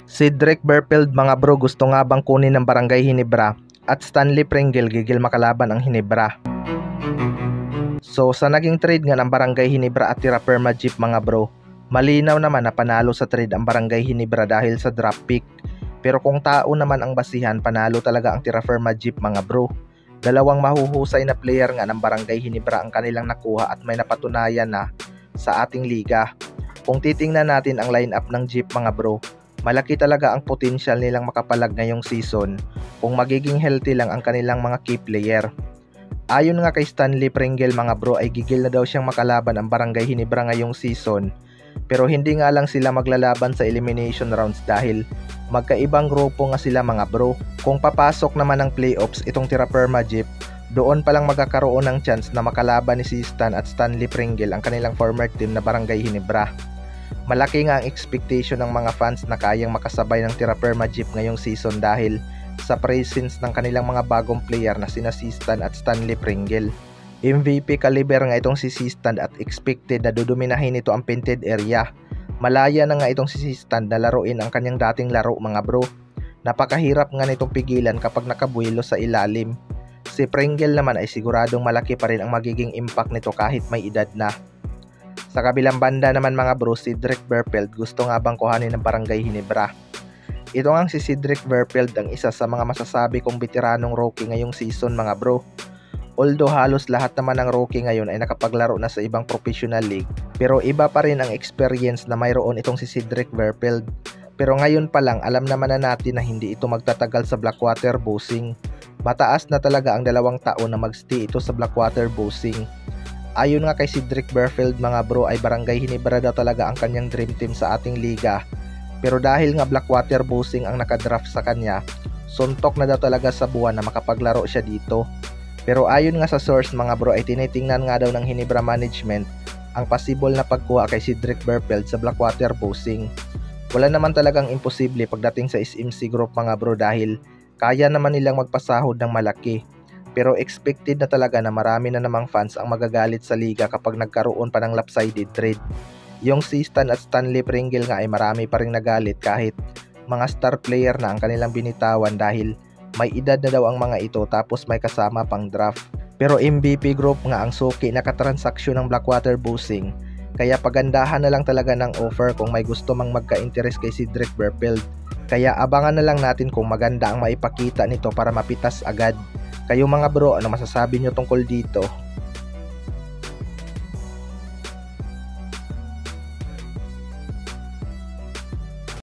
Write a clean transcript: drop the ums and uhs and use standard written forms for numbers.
Cedric Berfield mga bro, gusto nga bang kunin ng Barangay Ginebra at Stanley Pringle gigil makalaban ang Ginebra. So sa naging trade nga ng Barangay Ginebra at Tira Perma Jeep mga bro, malinaw naman na panalo sa trade ang Barangay Ginebra dahil sa draft pick. Pero kung tao naman ang basihan, panalo talaga ang Tira Perma Jeep mga bro. Dalawang mahuhusay na player nga ng Barangay Ginebra ang kanilang nakuha at may napatunayan na sa ating liga. Kung titingnan natin ang lineup ng Jeep mga bro, malaki talaga ang potential nilang makapalag ngayong season kung magiging healthy lang ang kanilang mga key player. Ayon nga kay Stanley Pringle mga bro ay gigil na daw siyang makalaban ang Barangay Ginebra ngayong season, pero hindi nga lang sila maglalaban sa elimination rounds dahil magkaibang grupo nga sila mga bro. Kung papasok naman ng playoffs itong Tira Perma Jeep, doon palang magkakaroon ng chance na makalaban ni si Stan at Stanley Pringle ang kanilang former team na Barangay Ginebra. Malaki nga ang expectation ng mga fans na kayang makasabay ng Tira Perma Jeep ngayong season dahil sa presence ng kanilang mga bagong player na sina si Stan at Stanley Pringle. MVP caliber nga itong si Stan at expected na duduminahin ito ang painted area. Malaya na nga itong si Stan na laruin ang kanyang dating laro mga bro. Napakahirap nga nitong pigilan kapag nakabuelo sa ilalim. Si Pringle naman ay siguradong malaki pa rin ang magiging impact nito kahit may edad na. Sa kabilang banda naman mga bro, Cedric Berfield gusto nga bang kuhanin ng Barangay Ginebra. Ito nga si Cedric Berfield ang isa sa mga masasabi kong veteranong rookie ngayong season mga bro. Although halos lahat naman ng rookie ngayon ay nakapaglaro na sa ibang professional league, pero iba pa rin ang experience na mayroon itong si Cedric Berfield. Pero ngayon pa lang alam naman na natin na hindi ito magtatagal sa Blackwater Bossing. Mataas na talaga ang 2 taon na magstay ito sa Blackwater Bossing. Ayon nga kay Cedric Berfield mga bro ay Barangay Ginebra daw talaga ang kanyang dream team sa ating liga. Pero dahil nga Blackwater Bossing ang nakadraft sa kanya, suntok na daw talaga sa buwan na makapaglaro siya dito. Pero ayon nga sa source mga bro ay tinitingnan nga daw ng Ginebra management ang possible na pagkuha kay Cedric Berfield sa Blackwater Bossing. Wala naman talagang imposible pagdating sa SMC Group mga bro dahil kaya naman nilang magpasahod ng malaki. Pero expected na talaga na marami na namang fans ang magagalit sa liga kapag nagkaroon pa ng lopsided trade. Yung si Stan at Stanley Pringle nga ay marami pa ring nagalit kahit mga star player na ang kanilang binitawan dahil may edad na daw ang mga ito tapos may kasama pang draft. Pero MVP Group nga ang suki na katransaksyon ng Blackwater Bossing, kaya pagandahan na lang talaga ng offer kung may gusto mang magka-interest kay Cedric Berfield. Kaya abangan na lang natin kung maganda ang maipakita nito para mapitas agad. Kayo mga bro, ano masasabi nyo tungkol dito?